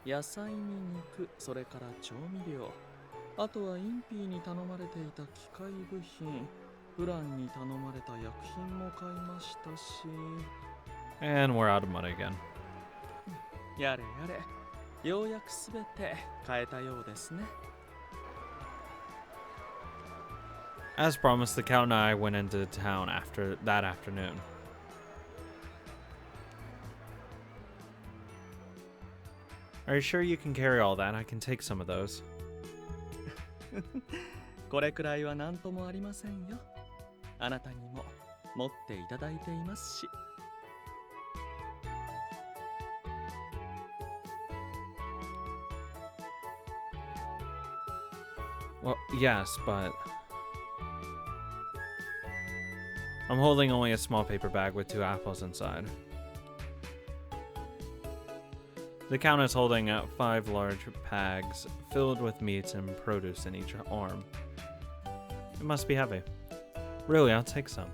野菜に肉、それから調味料、あとはインピーに頼まれていた機械部品、フランに頼まれた薬品も買いましたし。 And we're out of money again. やれやれ、ようやくすべて買えたようですね。As promised, the Count and I went into town after that afternoon. Are you sure you can carry all that? I can take some of those. これくらいは何ともありませんよ。あなたにも持っていただいていますし。Well, yes, but I'm holding only a small paper bag with 2 apples inside. The Count is holding 5 large bags filled with meats and produce in each arm. It must be heavy. Really, I'll take some.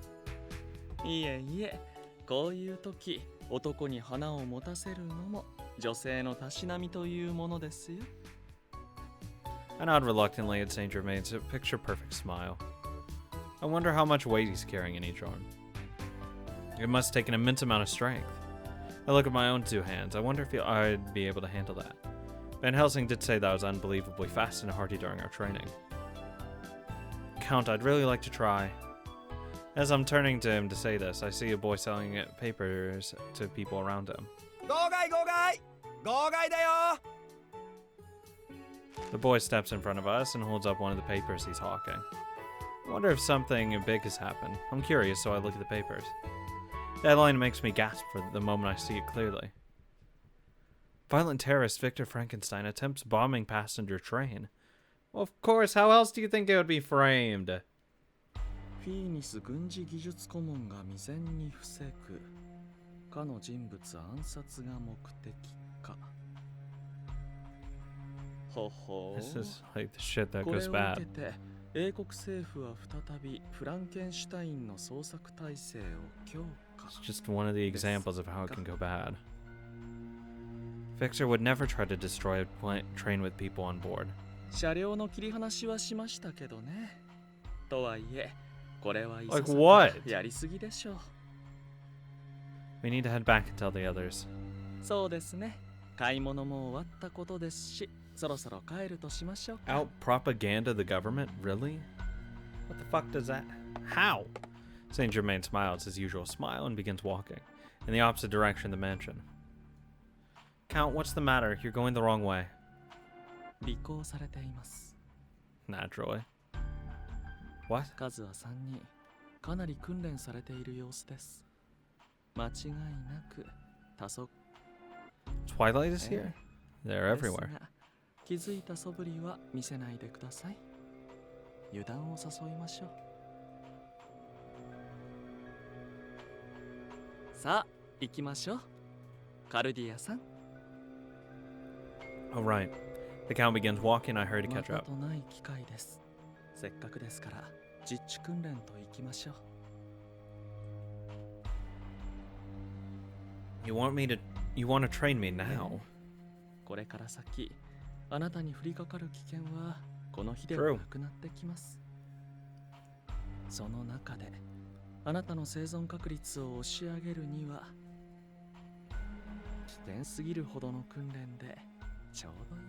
いえいえ、こういう時、男に花を持たせるのも女性のたしなみというものですよ。I nod reluctantly at St. Germain's picture-perfect smile. I wonder how much weight he's carrying in each arm. It must take an immense amount of strength. I look at my own 2 hands. I wonder if I'd be able to handle that. Van Helsing did say that I was unbelievably fast and hearty during our training. Count, I'd really like to try. As I'm turning to him to say this, I see a boy selling papers to people around him. The boy steps in front of us and holds up one of the papers he's hawking. I wonder if something big has happened. I'm curious, so I look at the papers. The headline makes me gasp for the moment I see it clearly. Violent terrorist Victor Frankenstein attempts bombing passenger train. Well, of course, how else do you think it would be framed? フィーニス軍事技術顧問が未然に防ぐ。かの人物暗殺が目的か。ほほう。 This is like the shit that これ goes を bad. 受けて英国政府は再びフランケンシュタインの捜索体制を強化。 It's just one of the examples of how it can go bad. Victor would never try to destroy a train with people on board. 車両の切り離しはしましたけどね。とはいえ、これはいさ Like さ what? かやりすぎでしょう。 We need to head back and tell the others. そうですね。買い物も終わったことですし、そろそろ帰るとしましょうか。 Out propaganda the government? Really? What the fuck does that? How? Saint Germain smiles his usual smile and begins walking in the opposite direction of the mansion. Count, what's the matter? You're going the wrong way. 尾行されています。 Naturally. What? 数は3人、かなり訓練されている様子です。間違いなく多足。 Twilight is here? They're です everywhere. が、気づいた素振りは見せないでください。油断を誘いましょう。さあ、行きましょう。カルディアさん。 All right. The Count begins walking. I hurry to ま catch た up. とない機会です。せっかくですから実地訓練と行きましょう。 You want to train me now? これから先、あなたに降りかかる危険はこの日で True. はなくなってきます。その中で、あなたの生存確率を押し上げるには、危険すぎるほどの訓練でちょうどいい。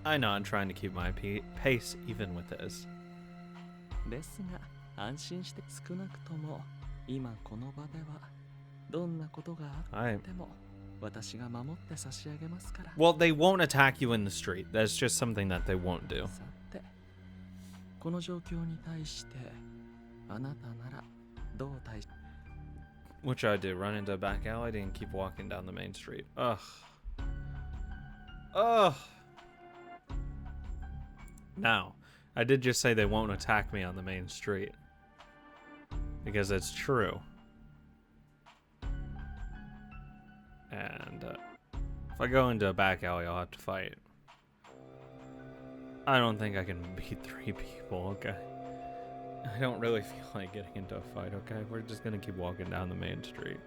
I know I'm trying to keep my pace even with this. ですが、安心して少なくとも今この場ではどんなことがあっても私が守って差し上げますから。 Well, they won't attack you in the street. That's just something that they won't do. さて、この状況に対してあなたならどう対し Which I do. Run into a back alley and keep walking down the main street. Ugh. Ugh. Now, I did just say they won't attack me on the main street. Because it's true. And if I go into a back alley, I'll have to fight. I don't think I can beat 3 people, okay? I don't really feel like getting into a fight, okay? We're just gonna keep walking down the main street.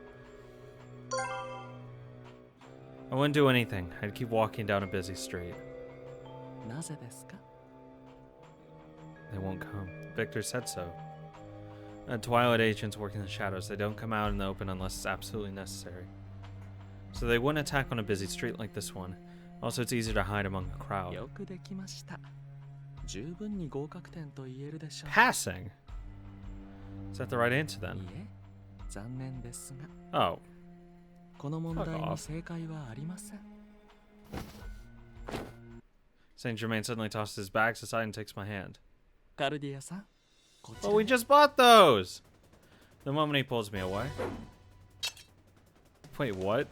I wouldn't do anything. I'd keep walking down a busy street. なぜですか？ They won't come. Victor said so. Twilight agents work in the shadows. They don't come out in the open unless it's absolutely necessary. So they wouldn't attack on a busy street like this one. Also, it's easier to hide among a crowd. よくできました。十分に合格点と言えるでしょう。 Passing? Is that the right answer い then? え、残念ですが。 Oh. この問題に正解はありません。 Saint Germain suddenly tosses his bags aside and takes my hand. カルディアさん、こちら。 Oh, we just bought those! The moment he pulls me away. Wait, what?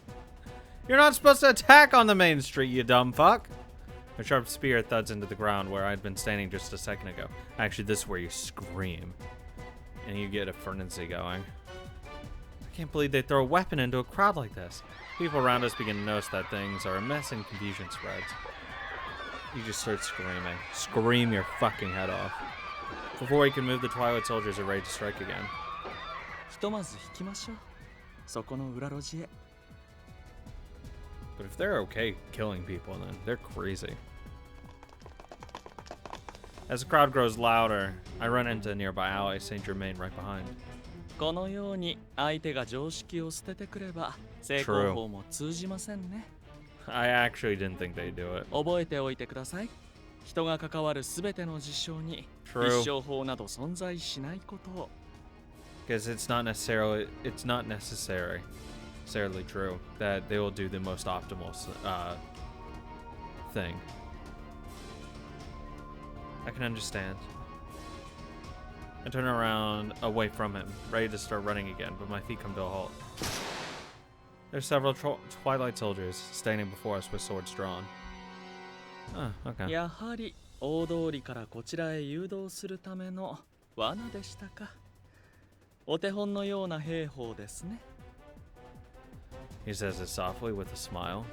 You're not supposed to attack on the main street, you dumb fuck! A sharp spear thuds into the ground where I'd been standing just a second ago. Actually, this is where you scream. And you get a frenzy going. I can't believe they throw a weapon into a crowd like this. People around us begin to notice that things are a mess and confusion spreads. You just start screaming. Scream your fucking head off. Before he can move, the Twilight soldiers are ready to strike again. ひとまず引きましょう。そこの裏路地へ。 But if they're okay killing people, then they're crazy. As the crowd grows louder, I run into a nearby alley, Saint Germain right behind. このように相手が常識を捨ててくれば成功法も通じませんね。 I actually didn't think they'd do it. 覚えておいてください。人が関わるすべての事象に True. 一生法など存在しないことを。 Because it's not necessarily true that they will do the most optimal thing. I can understand. I turn around away from him, ready to start running again, but my feet come to a halt. There's several Twilight soldiers standing before us with swords drawn. Oh, okay. やはり大通りからこちらへ誘導するための罠でしたか。お手本のような兵法ですね。 He says it softly with a smile,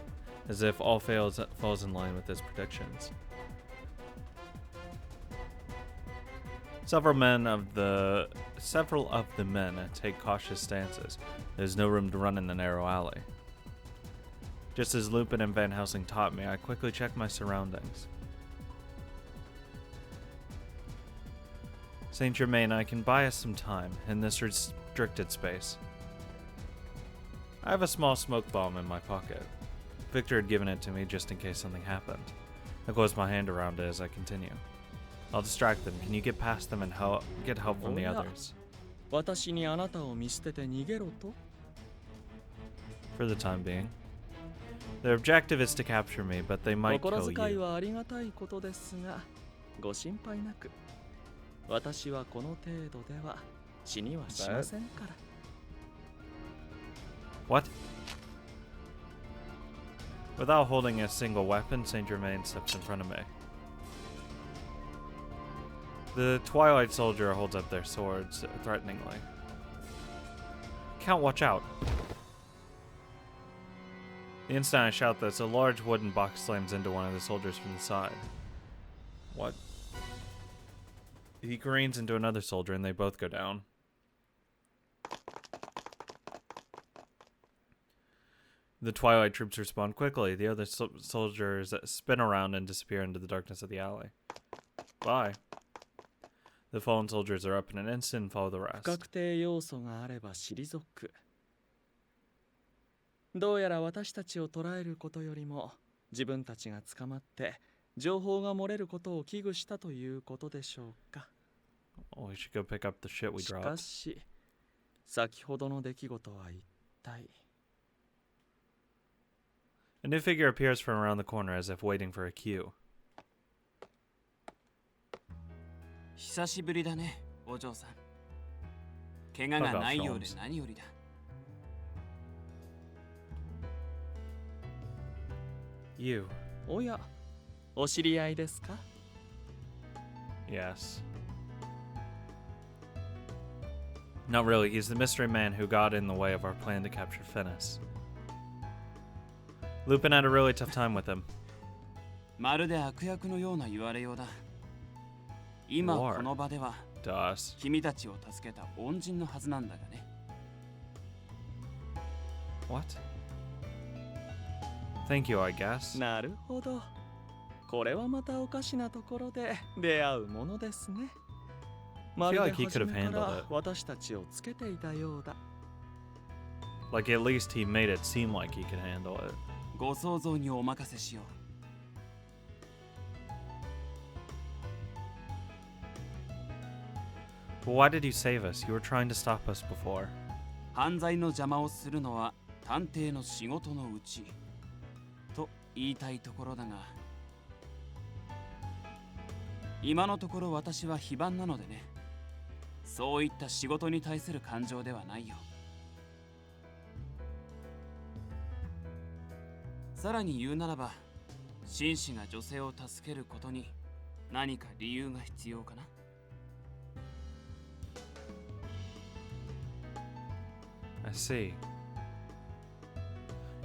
as if all falls in line with his predictions. Several of the men take cautious stances. There's no room to run in the narrow alley. Just as Lupin and Van Helsing taught me, I quickly check my surroundings. Saint Germain, I can buy us some time in this restricted space. I have a small smoke bomb in my pocket. Victor had given it to me just in case something happened. I close my hand around it as I continue. I'll distract them. Can you get past them and get help from the others? 私にあなたを見捨てて逃げろと For the time being. Their objective is to capture me, but they might 心 kill 遣い you. はありがたいことですが、ご心配なく。私はこの程度では死にはしませんから。 What? Without holding a single weapon, Saint Germain steps in front of me. The Twilight soldier holds up their swords threateningly. Count, watch out. The instant I shout this, a large wooden box slams into one of the soldiers from the side. What? He careens into another soldier and they both go down. The Twilight troops respond quickly. The other soldiers spin around and disappear into the darkness of the alley. Bye. The fallen soldiers are up in an instant and follow the 不 rest. 確定要素があれば退く。どうやら私たちを捕らえることよりも自分たちが捕まって情報が漏れることを危惧したということでしょうか。 Oh, we should go pick up the shit we しか dropped. し、先ほどの出来事は一体。 A new figure appears from around the corner as if waiting for a cue. 久しぶりだね、お嬢さん。怪我がないようで何よりだ。You. おや、お知り合いですか？ Yes. Not really. He's the mystery man who got in the way of our plan to capture Finis. Lupin had a really tough time with him. まるで悪役のような言われようだ。今 War この場では to us. 君たちを助けた恩人のはずなんだがね。What? Thank you, I guess. なるほど。これはまたおかしなところで出会うものですね。まるで like he 初 could め have から handled it. 私たちをつけていたようだ。Like, at least he made it seem like he could handle it. ご想像にお任せしよう。But why did you save us? You were trying to stop us before. 犯罪の邪魔をするのは探偵の仕事のうちと言いたいところだが、今のところ私は非番なのでね。そういった仕事に対する感情ではないよ。さらに言うならば、紳士が女性を助けることに何か理由が必要かな。I see.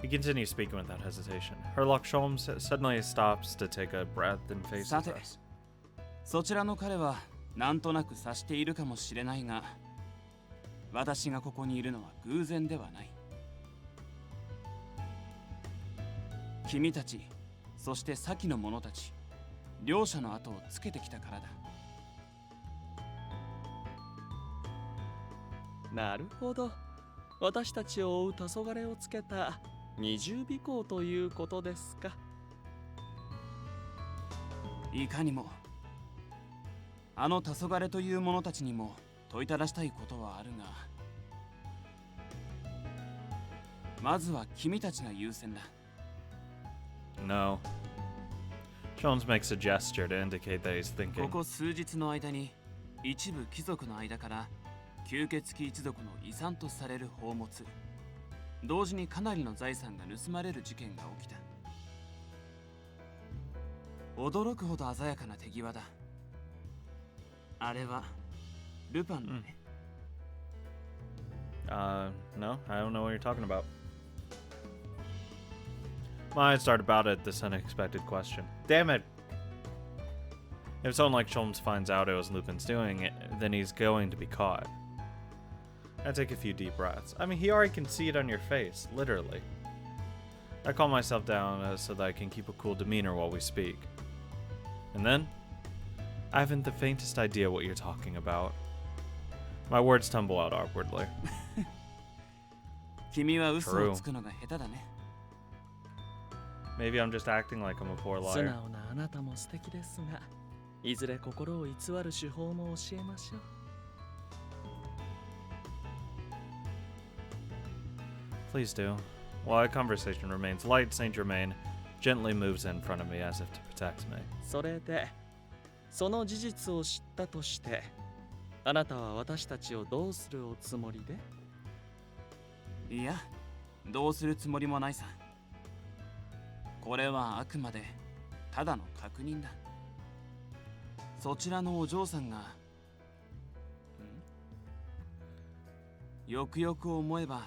He continues speaking without hesitation. Herlock Sholmes suddenly stops to take a breath and faces さて、 us. そちらの彼はなんとなく察しているかもしれないが、私がここにいるのは偶然ではない。君たち、そして先の者たち、両者の後をつけてきたからだ。なるほど。私たちを追う黄昏をつけた二重尾行ということですか。いかにも、あの黄昏という者たちにも問いただしたいことはあるが、まずは君たちが優先だ。No. Sholmes makes a gesture to indicate that he's こ thinking. こ数日の間に一部貴族の間から吸血鬼一族の遺産とされる宝物、同時にかなりの財産が盗まれる事件が起きた。驚くほど鮮やかな手際だ。あれはルパンだね。No, I don't know what you're talking about. My eyes start about at this unexpected question. Damn it! If someone like Sholmes finds out it was Lupin's doing it, then he's going to be caught. I take a few deep breaths. I mean, he already can see it on your face, literally. I calm myself down so that I can keep a cool demeanor while we speak. And then, I haven't the faintest idea what you're talking about. My words tumble out awkwardly. 君は嘘をつくのが下手だね。Maybe I'm just acting like I'm a poor 素 liar. 直なあなたも素敵ですが、いずれ心を偽る手法も教えましょう。Please do. While our conversation remains light, Saint Germain gently moves in front of me as if to protect me. それで、その事実を知ったとして、あなたは私たちをどうするおつもりで？いや、どうするつもりもないさ。これはあくまでただの確認だ。そちらのお嬢さんが、よくよく思えば、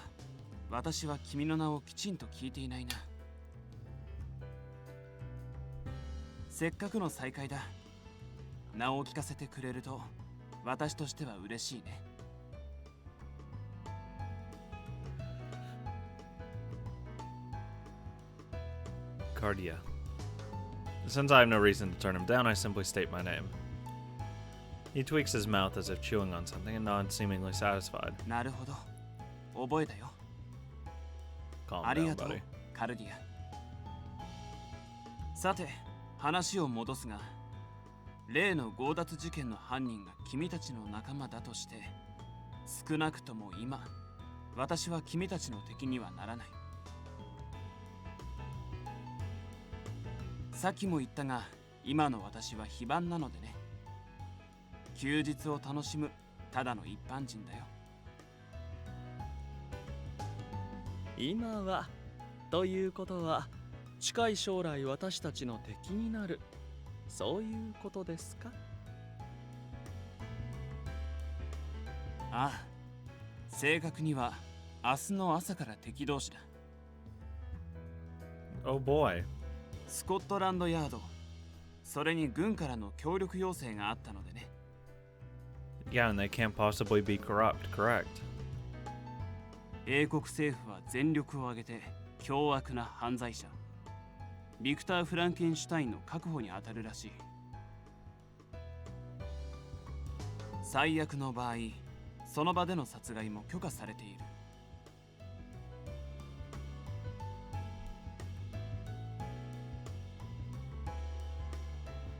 私は君の名をきちんと聞いていないな。せっかくの再会だ。名を聞かせてくれると、私としては嬉しいね。Cardia. Since I have no reason to turn him down, I simply state my name. He tweaks his mouth as if chewing on something and nods, seemingly satisfied. なるほど。覚えたよ。 Calm あり down, がとう buddy. カルディア。さて話を戻すが、例の強奪事件の犯人が君たちの仲間だとして、少なくとも今私は君たちの敵にはならない。さっきも言ったが、今の私は非番なのでね。休日を楽しむただの一般人だよ。今はということは、近い将来私たちの敵になる、そういうことですか？ああ、正確には明日の朝から敵同士だ。 Oh boy. スコットランドヤード、それに軍からの協力要請があったのでね。 Yeah, and they can't possibly be corrupt, correct? 英国政府は全力を挙げて凶悪な犯罪者ビクター・フランケンシュタインの確保に当たるらしい。最悪の場合、その場での殺害も許可されている。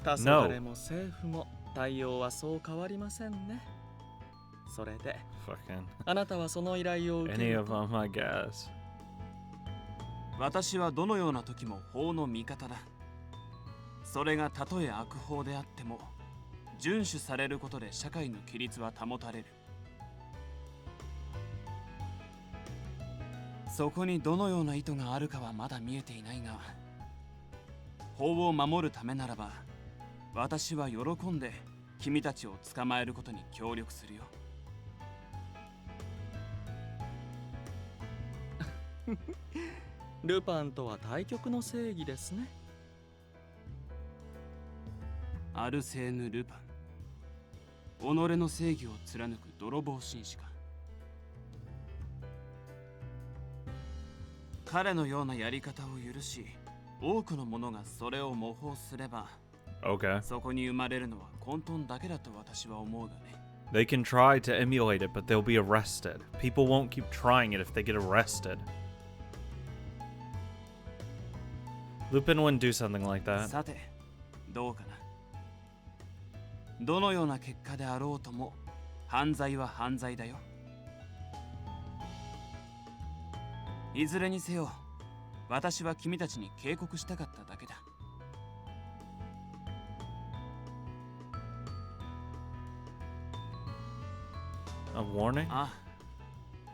黄昏も政府も対応はそう変わりませんね。それで Fucking あなたはその依頼を受け any る of と them, I guess. 私はどのような時も法の味方だ。それがたとえ悪法であっても遵守されることで社会の規律は保たれる。そこにどのような意図があるかはまだ見えていないが、法を守るためならば私は喜んで君たちを捕まえることに協力するよ。ルパンとは対極の正義ですね。アルセーヌ・ルパン、己の正義を貫く泥棒紳士か。彼のようなやり方を許し、多くの者がそれを模倣すれば、 Okay. そこに生まれるのは混沌だけだと私は思うがね。They can try to emulate it, but they'll be arrested. People won't keep trying it if they get arrested. Lupin wouldn't do something like that. さて、どうかな。どのような結果であろうとも、犯罪は犯罪だよ。いずれにせよ、私は君たちに警告したかっただけだ。A warning? ああ、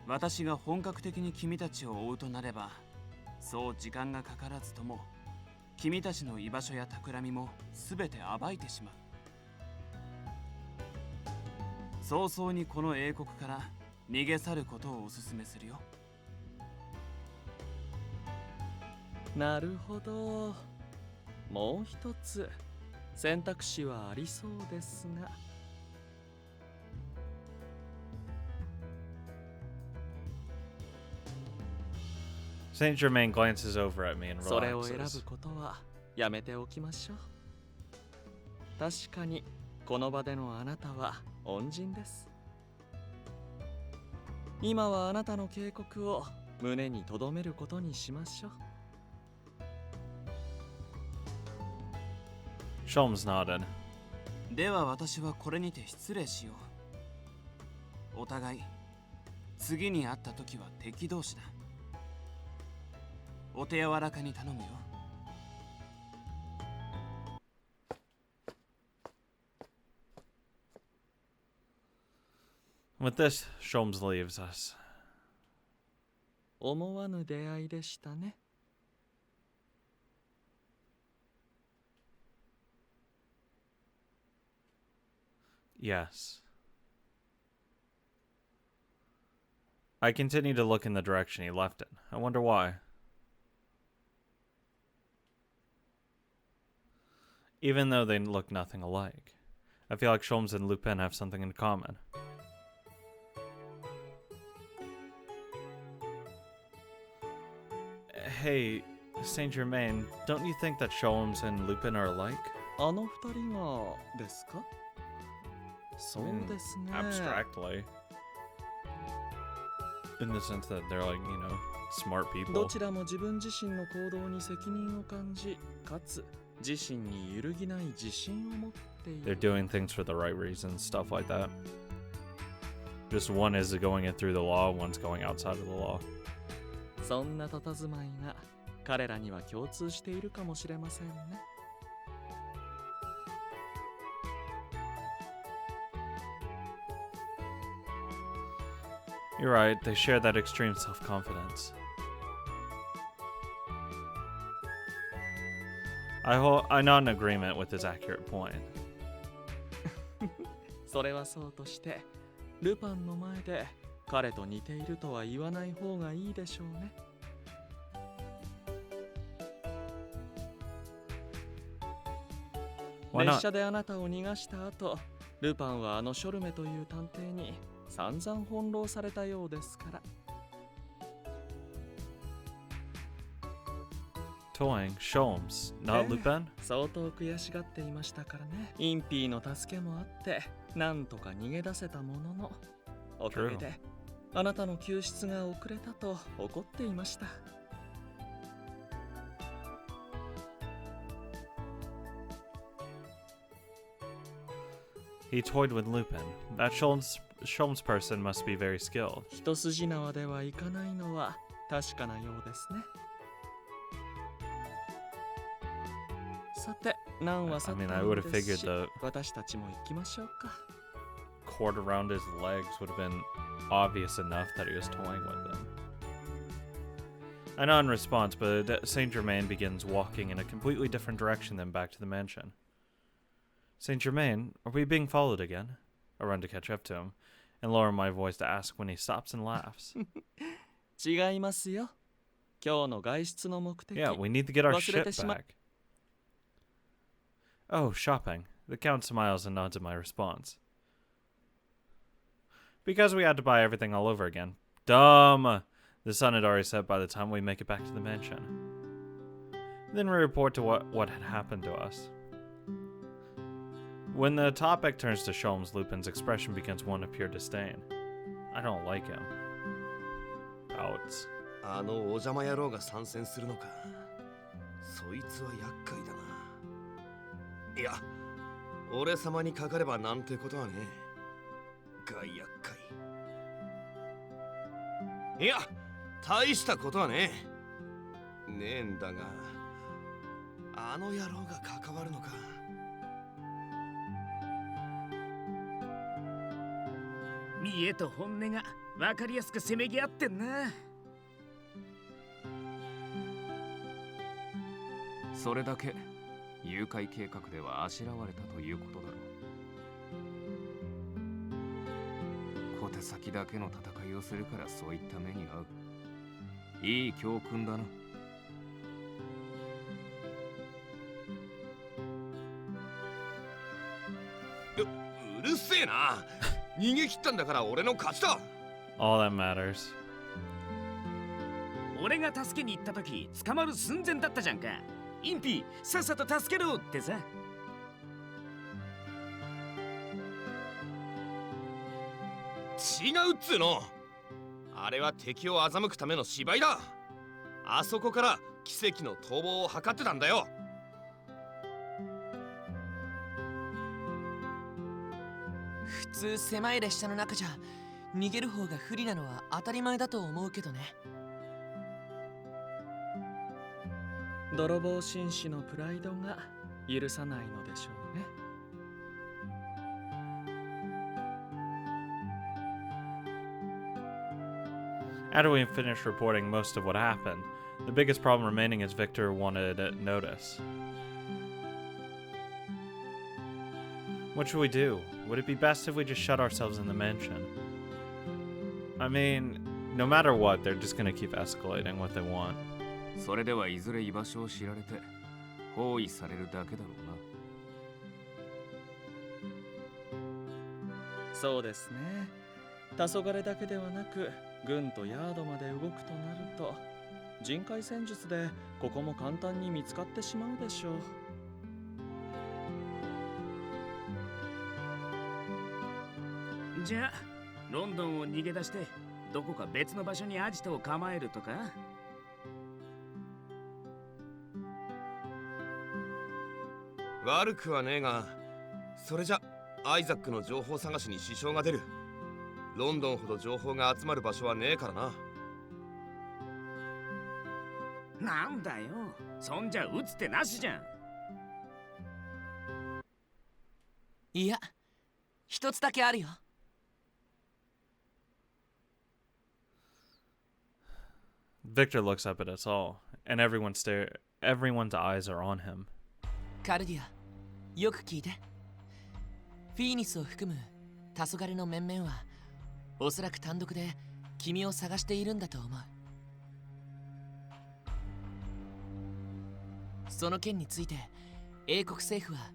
私が本格的に君たちを追うとなれば、そう時間がかからずとも、君たちの居場所や企みも全て暴いてしまう。早々にこの英国から逃げ去ることをお勧めするよ。なるほど。もう一つ選択肢はありそうですが。Saint Germain glances over at me and それを選 relaxes. ぶことはやめておきましょう。確かにこの場でのあなたは恩人です。今はあなたの警告を胸に留めることにしましょう。Sholmes nodded. では私はこれにて失礼しよう。お互い次に会った時は敵同士だ。お手柔らかに頼むよ。With this, Sholmes leaves us. 思わぬ出会いでしたね。Yes. I continue to look in the direction he left it. I wonder why. Even though they look nothing alike, I feel like Sholmes and Lupin have something in common. Hey, Saint Germain, don't you think that Sholmes and Lupin are alike? あの二人がですか？そうですね。Abstractly. In the sense that they're like, smart ど people. ちらも自分自身の行動に責任を感じ、かつ自身に揺るぎない自信を持ってい They're る。 doing things for the right reasons, stuff like that. Just one is going in through the law, one's going outside of the law. そんな佇まいが彼らには共通しているかもしれませんね。You're right, they share that extreme self-confidence. I'm not in agreement with his accurate point. それはそうとして、ルパンの前で彼と似ているとは言わない方がいいでしょうね。Why 列 not? 車であなたを逃がした後、ルパンはあのショルメという探偵に散々翻弄されたようですから。Toying Sholmes, not Lupin? 相当悔しがっていましたからね。インピーの助けもあってなんとか逃げ出せたものの、おかげであなたの救出が遅れたと怒っていました。He toyed with Lupin. That Sholmes person must be very skilled. 一筋縄ではいかないのは確かなようですね。さて、何はさ I て mean, I も would have です figured し、 the 私たちも行きましょうか。 cord around his legs would have been obvious enough that he was toying with them. I nod in response, but Saint Germain begins walking in a completely different direction than back to the mansion. Saint Germain, are we being followed again? I run to catch up to him, and lower my voice to ask when he stops and laughs. 違いますよ。今日の外出の目的。 Yeah, we need to get our 忘れ ship てしま- back. Oh, shopping. The Count smiles and nods at my response. Because we had to buy everything all over again. Dumb! The sun had already set by the time we make it back to the mansion. Then we report to what had happened to us. When the topic turns to Sholmes, Lupin's expression begins one of pure disdain. I don't like him. Pouts. あのお邪魔野郎が参戦するのか。そいつは厄介だな。いや、俺様にかかればなんてことはねえ。が厄介。いや、大したことはねえ。ねえんだが、あの野郎が関わるのか。見栄と本音が分かりやすくせめぎ合ってんな。それだけ誘拐計画ではあしらわれたということだろう。小手先だけの戦いをするからそういった目に遭う。いい教訓だな。うるせえな。逃げ切ったんだから俺の勝ちだ。 All that matters. 俺が助けに行った時捕まる寸前だったじゃんか。インピさっさと助けろってさ。違うっつうの。あれは敵を欺くための芝居だ。あそこから奇跡の逃亡を図ってたんだよ。普通狭い列車の中じゃ逃げる方が不利なのは当たり前だと思うけどね。泥棒紳士のプライドが許さないのでしょうね。After we finished reporting most of what happened, the biggest problem remaining is Victor wanted notice. What should we do? Would it be best if we just shut ourselves in the mansion? I mean, no matter what, they're just gonna keep escalating what they want. それではいずれ居場所を知られて包囲されるだけだろうな。そうですね。黄昏だけではなく軍とヤードまで動くとなると人海戦術でここも簡単に見つかってしまうでしょう。じゃあロンドンを逃げ出してどこか別の場所にアジトを構えるとか。悪くはねえが、それじゃアイザックの情報探しに支障が出る。ロンドンほど情報が集まる場所はねえからな。なんだよ、そんじゃ撃つってなしじゃん。いや、一つだけあるよ。Victor looks up at us all, and everyone's eyes are on him. カルディア、よく聞いて。フィーニスを含む黄昏の面々はおそらく単独で君を探しているんだと思う。その件について英国政府は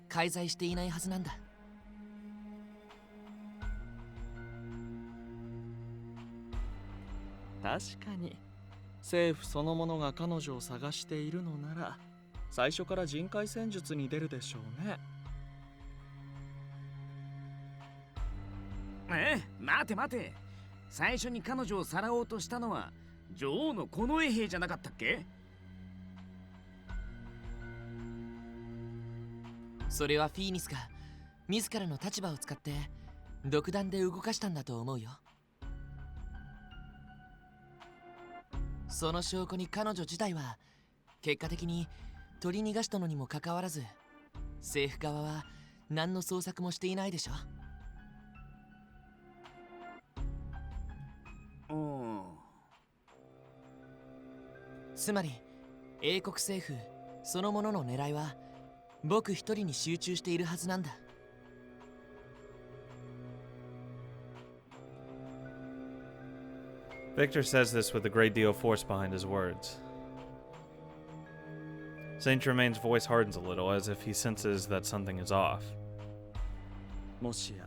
介在していないはずなんだ。確かに政府そのものが彼女を探しているのなら、最初から人海戦術に出るでしょうね。待て待て。最初に彼女をさらおうとしたのは女王の近衛兵じゃなかったっけ？それはフィーニスが自らの立場を使って独断で動かしたんだと思うよ。その証拠に彼女自体は結果的に取り逃がしたのにもかかわらず、政府側は何の捜索もしていないでしょ。つまり英国政府そのものの狙いは僕一人に集中しているはずなんだ。Victor says this with a great deal of force behind his words. Saint Germain's voice hardens a little as if he senses that something is off. もしや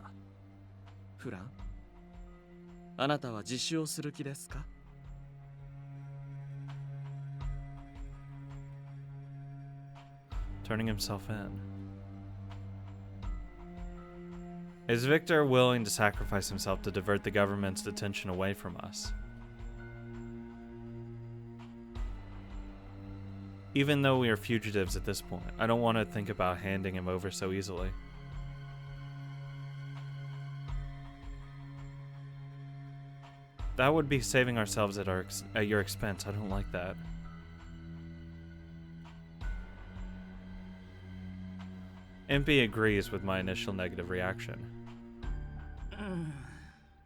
フラン、あなたは自首をする気ですか？ Turning himself in. Is Victor willing to sacrifice himself to divert the government's attention away from us? Even though we are fugitives at this point, I don't want to think about handing him over so easily. That would be saving ourselves at your expense. I don't like that. MP agrees with my initial negative reaction.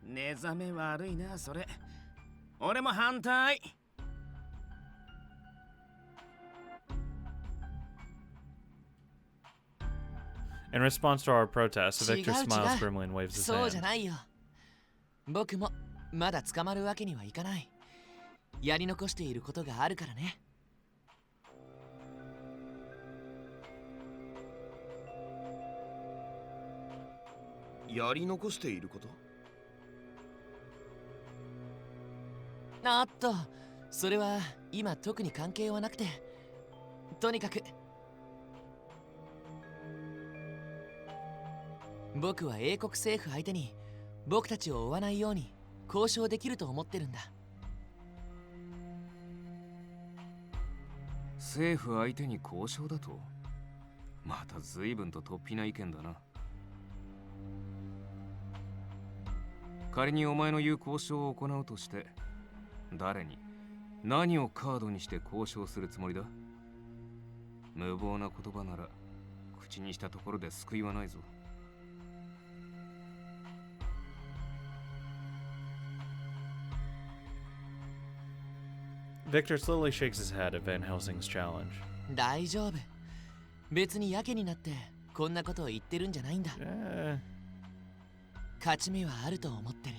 寝覚め悪いなそれ。俺も反対。In response to our protest, Victor smiles grimly and waves his そうじゃ hand. ないよ。僕もまだ捕まるわけにはいかない。やり残していることがあるからね。やり残していること？あっと、それは今特に関係はなくて、とにかく僕は英国政府相手に僕たちを追わないように交渉できると思ってるんだ。政府相手に交渉だと？また随分と突飛な意見だな。仮にお前の言う交渉を行うとして、誰に何をカードにして交渉するつもりだ？無謀な言葉なら口にしたところで救いはないぞ。Victor slowly shakes his head at Van Helsing's challenge. 大丈夫。別にやけになってこんなことを言ってるんじゃないんだ。勝ち目はあると思ってる。